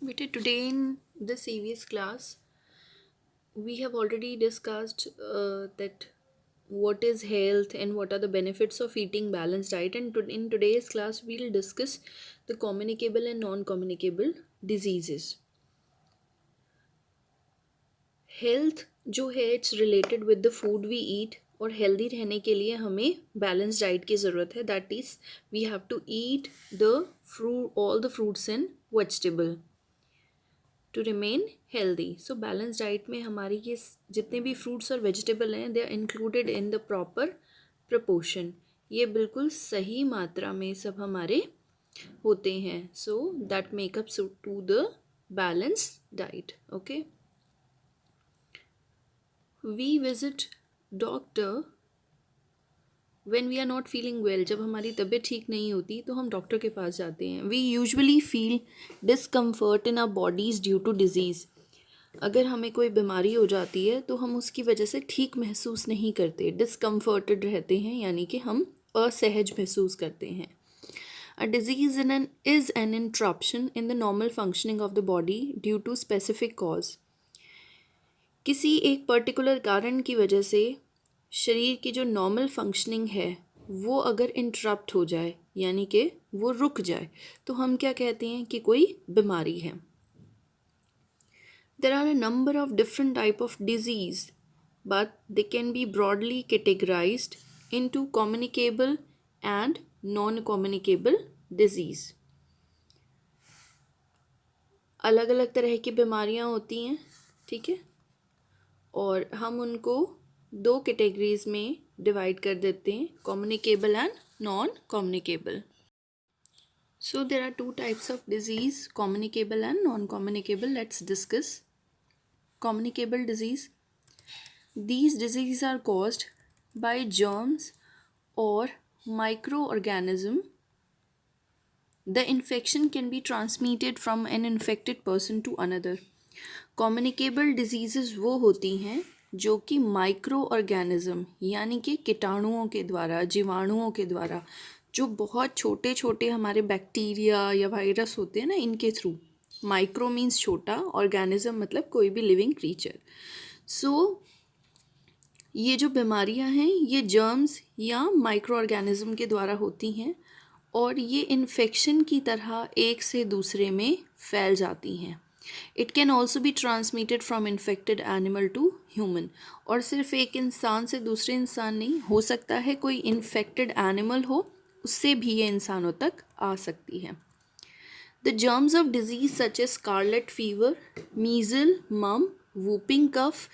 Beta, today in the CVS class, we have already discussed that what is health and what are the benefits of eating balanced diet. And in today's class, we'll discuss the communicable and non-communicable diseases. Health जो है it's related with the food we eat और healthy रहने के लिए हमें balance diet की ज़रूरत है. That is we have to eat the fruit all the fruits and vegetable to remain healthy. So balance diet में हमारी ये जितने भी फ्रूट्स और वेजिटेबल हैं they are included in the proper proportion. ये बिल्कुल सही मात्रा में सब हमारे होते हैं. So that make up to the balance diet. Okay, we visit doctor when we are not feeling well. जब हमारी तबीयत ठीक नहीं होती तो हम डॉक्टर के पास जाते हैं. We usually feel discomfort in our bodies due to disease. अगर हमें कोई बीमारी हो जाती है तो हम उसकी वजह से ठीक महसूस नहीं करते, डिसकम्फर्टेड रहते हैं, यानी कि हम असहज महसूस करते हैं. A disease is an interruption in the normal functioning of the body due to specific cause. किसी एक पर्टिकुलर कारण की वजह से शरीर की जो नॉर्मल फंक्शनिंग है वो अगर इंटरप्ट हो जाए, यानी कि वो रुक जाए, तो हम क्या कहते हैं कि कोई बीमारी है. There are a number of different type of disease but they can be broadly categorised into communicable and non communicable disease. अलग अलग तरह की बीमारियां होती हैं, ठीक है, और हम उनको दो कैटेगरीज में डिवाइड कर देते हैं, communicable and non communicable. So there are two types of disease, communicable and non communicable. Let's discuss communicable disease. These disease are caused by germs और micro organism. The infection can be transmitted from an infected person to another. Communicable disease वो होती हैं जो कि micro organism यानी कि कीटाणुओं के द्वारा, जीवाणुओं के द्वारा, जो बहुत छोटे छोटे हमारे बैक्टीरिया या वायरस होते हैं ना, इनके थ्रू. माइक्रो मीन्स छोटा, ऑर्गेनिज्म मतलब कोई भी लिविंग क्रीचर. सो ये जो बीमारियां हैं ये जर्म्स या माइक्रो ऑर्गेनिज्म के द्वारा होती हैं और ये इन्फेक्शन की तरह एक से दूसरे में फैल जाती हैं. It can also be transmitted from infected animal to human. और सिर्फ एक इंसान से दूसरे इंसान नहीं, हो सकता है कोई इन्फेक्टेड एनिमल हो, उससे भी ये इंसानों तक आ सकती है. The germs of disease such as scarlet fever, measle, mum, whooping cough,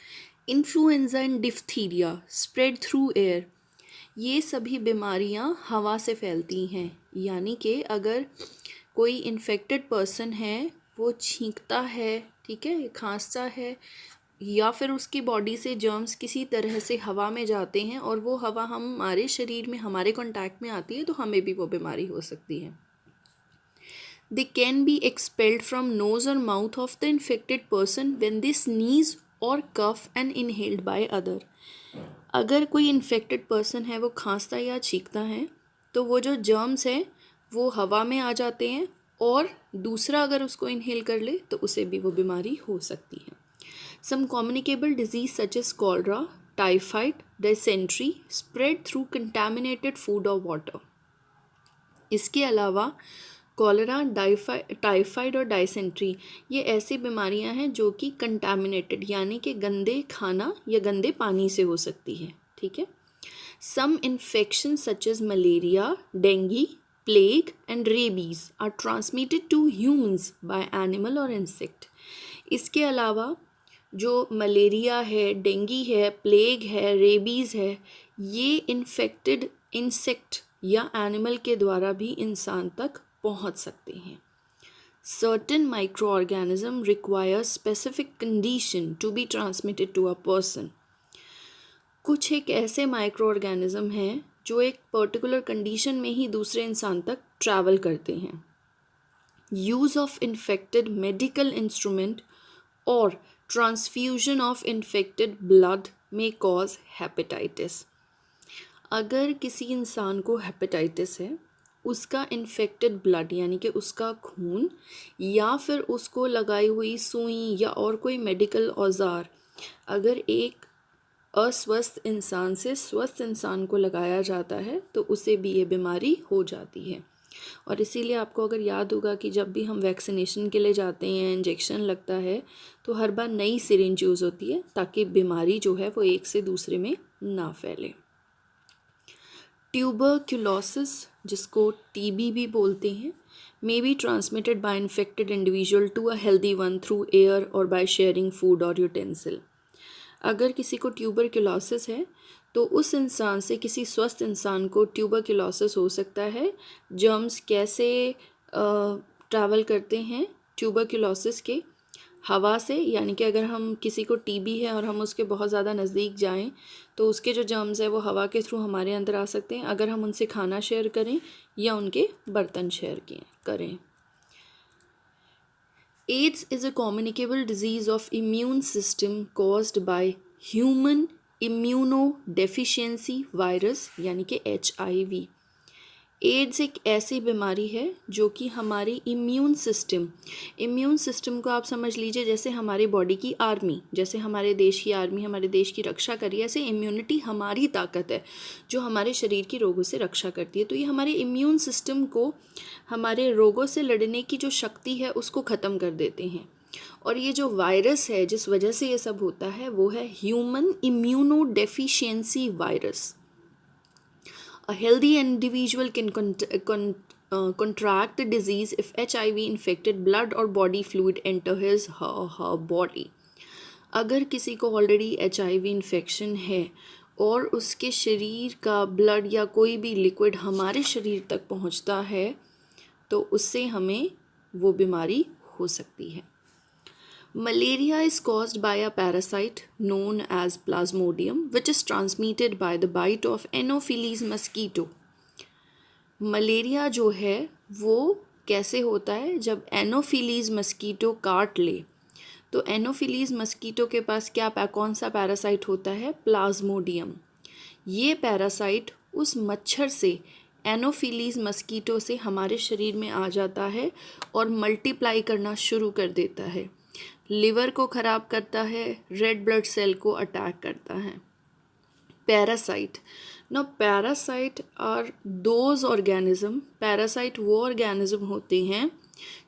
influenza and diphtheria spread through air. ये सभी बीमारियां हवा से फैलती हैं, यानी कि अगर कोई इन्फेक्टेड पर्सन है, वो छींकता है, ठीक है, खांसता है, या फिर उसकी बॉडी से जर्म्स किसी तरह से हवा में जाते हैं और वो हवा हमारे शरीर में, हमारे कांटेक्ट में आती है, तो हमें भी वो बीमारी हो सकती है. They can be expelled from nose or mouth of the infected person when they sneeze or cough and inhaled by other. अगर कोई इन्फेक्टेड पर्सन है वो खांसता या छींकता है तो वो जो जर्म्स हैं वो हवा में आ जाते हैं और दूसरा अगर उसको इनहेल कर ले तो उसे भी वो बीमारी हो सकती है. Some communicable disease such as cholera, typhoid, dysentery spread through contaminated food और वाटर. इसके अलावा कॉलरा, टाइफाइड और डाइसेंट्री ये ऐसी बीमारियां हैं जो कि कंटामिनेटेड यानी कि गंदे खाना या गंदे पानी से हो सकती है, ठीक है. Some infection such as malaria, dengue, plague and rabies are transmitted to humans by animal और इंसेक्ट. इसके अलावा जो मलेरिया है, डेंगू है, प्लेग है, रेबीज़ है, ये इन्फेक्टेड इंसेक्ट या एनिमल के द्वारा भी इंसान तक पहुंच सकते हैं. Certain microorganism require specific condition to be transmitted to a person. कुछ एक ऐसे माइक्रो ऑर्गेनिज्म हैं जो एक पर्टिकुलर कंडीशन में ही दूसरे इंसान तक ट्रैवल करते हैं. Use of infected medical instrument और ट्रांसफ्यूजन ऑफ इन्फेक्टेड ब्लड में कॉज हेपेटाइटिस. अगर किसी इंसान को हेपेटाइटिस है उसका इन्फेक्टेड ब्लड यानी कि उसका खून या फिर उसको लगाई हुई सुई या और कोई मेडिकल औजार अगर एक अस्वस्थ इंसान से स्वस्थ इंसान को लगाया जाता है तो उसे भी ये बीमारी हो जाती है। और इसीलिए आपको अगर याद होगा कि जब भी हम वैक्सीनेशन के लिए जाते हैं, इंजेक्शन लगता है, तो हर बार नई सिरिंज यूज़ होती है ताकि बीमारी जो है वो एक से दूसरे में ना फैले। ट्यूबरक्यूलोसिस, जिसको टीबी भी बोलते हैं, may be transmitted by infected individual to a healthy one through air or by sharing food or utensil। अगर किसी को ट्यूबरक्यूलोसिस है तो उस इंसान से किसी स्वस्थ इंसान को ट्यूबरक्यूलोसिस हो सकता है। जर्म्स कैसे ट्रैवल करते हैं ट्यूबरक्यूलोसिस के? हवा से, यानी कि अगर हम किसी को टीबी है और हम उसके बहुत ज़्यादा नज़दीक जाएं तो उसके जो जर्म्स है वो हवा के थ्रू हमारे अंदर आ सकते हैं अगर हम उनसे खाना शेयर करें या उनके बर्तन शेयर करें। AIDS is a communicable disease of immune system caused by human immunodeficiency virus यानी कि HIV। एड्स एक ऐसी बीमारी है जो कि हमारी इम्यून सिस्टम को आप समझ लीजिए जैसे हमारी बॉडी की आर्मी, जैसे हमारे देश की आर्मी हमारे देश की रक्षा कर रही है, ऐसे इम्यूनिटी हमारी ताकत है जो हमारे शरीर की रोगों से रक्षा करती है। तो ये हमारे इम्यून सिस्टम को हमारे रोगों से लड़ने की जो शक्ति है उसको ख़त्म कर देते हैं। और ये जो वायरस है जिस वजह से ये सब होता है वो है human immunodeficiency virus. A healthy individual can contract the disease if HIV infected blood or body fluid enter his her body। अगर किसी को ऑलरेडी HIV इन्फेक्शन है और उसके शरीर का ब्लड या कोई भी लिक्विड हमारे शरीर तक पहुंचता है तो उससे हमें वो बीमारी हो सकती है। Malaria is caused by a parasite known as Plasmodium, which is transmitted by the bite of Anopheles mosquito। Malaria जो है वो कैसे होता है? जब एनोफिलीज मस्कीटो काट ले तो एनोफिलीज मस्कीटो के पास कौन सा पैरासाइट होता है? प्लाज्मोडियम। ये पैरासाइट उस मच्छर से एनोफिलीज मस्कीटो से हमारे शरीर में आ जाता है और मल्टीप्लाई करना शुरू कर देता है, लिवर को ख़राब करता है, रेड ब्लड सेल को अटैक करता है। Parasite parasite are those organism, parasite वो ऑर्गेनिज्म होते हैं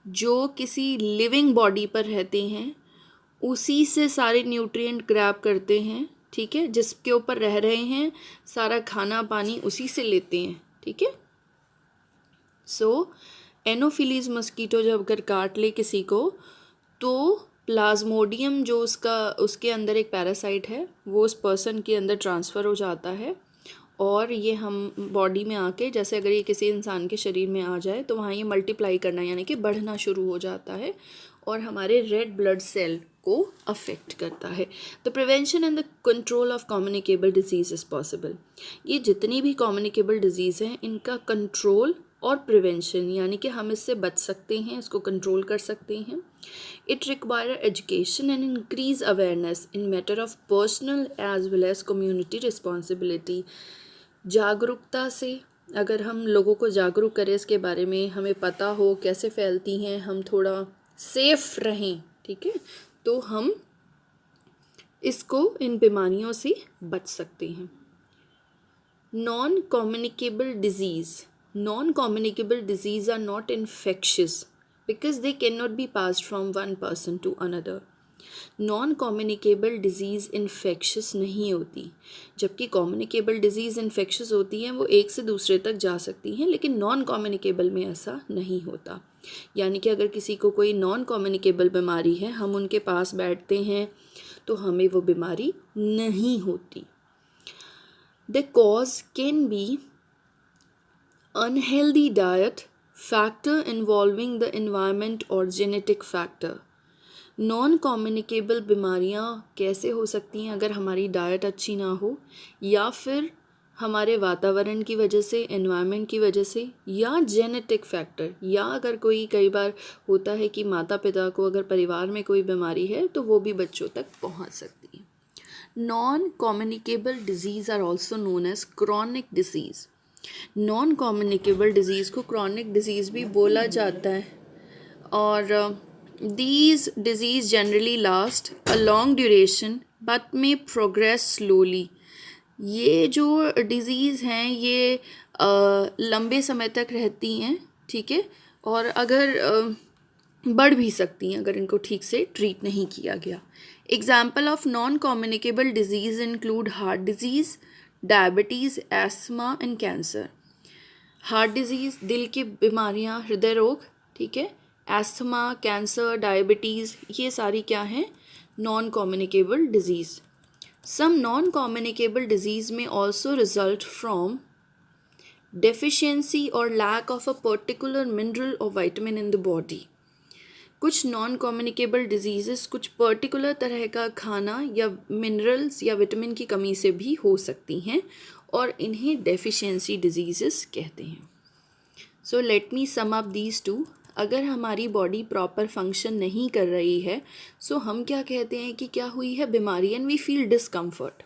जो किसी लिविंग बॉडी पर रहते हैं, उसी से सारे न्यूट्रिएंट ग्रैब करते हैं, ठीक है, जिसके ऊपर रह रहे हैं सारा खाना पानी उसी से लेते हैं, ठीक है। सो एनोफिलीज मस्कीटो जब अगर काट ले किसी को तो प्लाज्मोडियम जो उसके अंदर एक पैरासाइट है वो उस पर्सन के अंदर ट्रांसफ़र हो जाता है और ये हम बॉडी में आके, जैसे अगर ये किसी इंसान के शरीर में आ जाए तो वहाँ ये मल्टीप्लाई करना यानी कि बढ़ना शुरू हो जाता है और हमारे रेड ब्लड सेल को अफेक्ट करता है। The prevention and the control of communicable disease is possible. ये जितनी भी कम्युनिकेबल डिजीज़ हैं इनका कंट्रोल और प्रिवेंशन यानी कि हम इससे बच सकते हैं, इसको कंट्रोल कर सकते हैं। It require education and increase awareness in matter of personal as well as community responsibility. जागरूकता से अगर हम लोगों को जागरूक करें इसके बारे में, हमें पता हो कैसे फैलती हैं, हम थोड़ा सेफ रहें, ठीक है, तो हम इसको इन बीमारियों से बच सकते हैं। Non communicable disease are not infectious because they cannot be passed from one person to another। Non communicable disease infectious नहीं होती, जबकि कम्युनिकेबल डिज़ीज़ इन्फेक्शस होती हैं, वो एक से दूसरे तक जा सकती हैं, लेकिन नॉन कम्युनिकेबल में ऐसा नहीं होता। यानी कि अगर किसी को कोई नॉन कम्युनिकेबल बीमारी है, हम उनके पास बैठते हैं तो हमें वो बीमारी नहीं होती। The cause can be unhealthy diet, factor involving the environment और genetic factor। नॉन कम्युनिकेबल बीमारियां कैसे हो सकती हैं? अगर हमारी डाइट अच्छी ना हो या फिर हमारे वातावरण की वजह से, एनवायरनमेंट की वजह से, या जेनेटिक फैक्टर, या अगर कोई कई बार होता है कि माता पिता को अगर परिवार में कोई बीमारी है तो वो भी बच्चों तक पहुंच सकती है। Non communicable disease are also known as chronic disease. Non communicable disease को क्रॉनिक डिजीज़ भी बोला जाता है और these disease generally last a long duration but may progress slowly. ये जो डिज़ीज़ हैं ये लंबे समय तक रहती हैं, ठीक है, और अगर बढ़ भी सकती हैं अगर इनको ठीक से ट्रीट नहीं किया गया। Example of non communicable disease include heart disease, diabetes, asthma and cancer. Heart disease दिल की बीमारियां, हृदय रोग, ठीक है, एस्थमा, कैंसर, डायबिटीज़, ये सारी क्या हैं? Non communicable disease. Some non communicable disease may also result from deficiency or lack of a particular mineral or vitamin in the body। कुछ नॉन कम्युनिकेबल डिजीज़ेस कुछ पर्टिकुलर तरह का खाना या मिनरल्स या विटामिन की कमी से भी हो सकती हैं और इन्हें डेफिशिएंसी डिजीज़ेस कहते हैं। So let me sum up these two. अगर हमारी बॉडी प्रॉपर फंक्शन नहीं कर रही है सो हम क्या कहते हैं कि क्या हुई है? बीमारी, and we feel discomfort.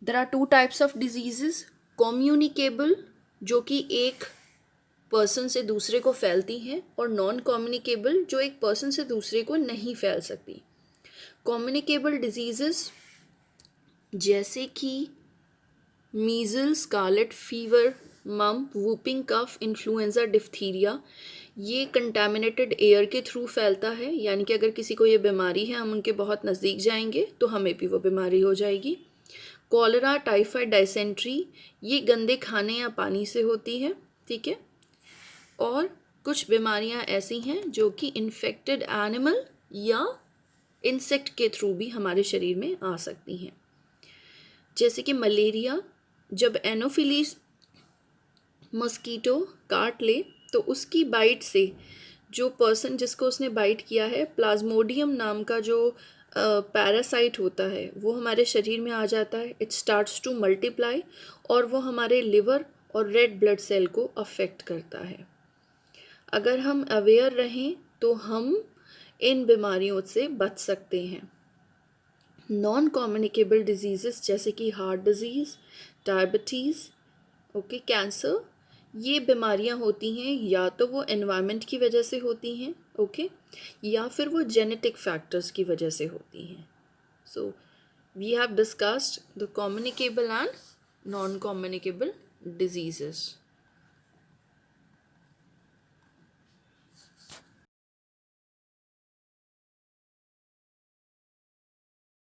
There are two types of diseases, communicable जो कि एक पर्सन से दूसरे को फैलती हैं, और नॉन कम्युनिकेबल जो एक पर्सन से दूसरे को नहीं फैल सकती। कम्युनिकेबल डिजीज़ेस जैसे कि मीज़ल्स, स्कारलेट फीवर, मम, वूपिंग कफ, इन्फ्लुएंजा, डिफ्थीरिया, ये कंटामिनेटेड एयर के थ्रू फैलता है, यानी कि अगर किसी को ये बीमारी है हम उनके बहुत नज़दीक जाएंगे तो हमें भी वो बीमारी हो जाएगी। कॉलरा, टाइफाइड, डायसेंट्री, ये गंदे खाने या पानी से होती है, ठीक है। और कुछ बीमारियां ऐसी हैं जो कि इन्फेक्टेड एनिमल या इंसेक्ट के थ्रू भी हमारे शरीर में आ सकती हैं, जैसे कि मलेरिया। जब एनोफिलीज मस्कीटो काट ले तो उसकी बाइट से जो पर्सन जिसको उसने बाइट किया है, प्लाज्मोडियम नाम का जो पैरासाइट होता है वो हमारे शरीर में आ जाता है। इट स्टार्ट्स टू मल्टीप्लाई और वो हमारे लिवर और रेड ब्लड सेल को अफेक्ट करता है। अगर हम अवेयर रहें तो हम इन बीमारियों से बच सकते हैं। नॉन कम्युनिकेबल डिजीज़ेस जैसे कि heart disease, diabetes, okay, cancer, ये बीमारियां होती हैं या तो वो एनवायरनमेंट की वजह से होती हैं, ओके, या फिर वो जेनेटिक फैक्टर्स की वजह से होती हैं। So we have discussed the communicable and non communicable diseases.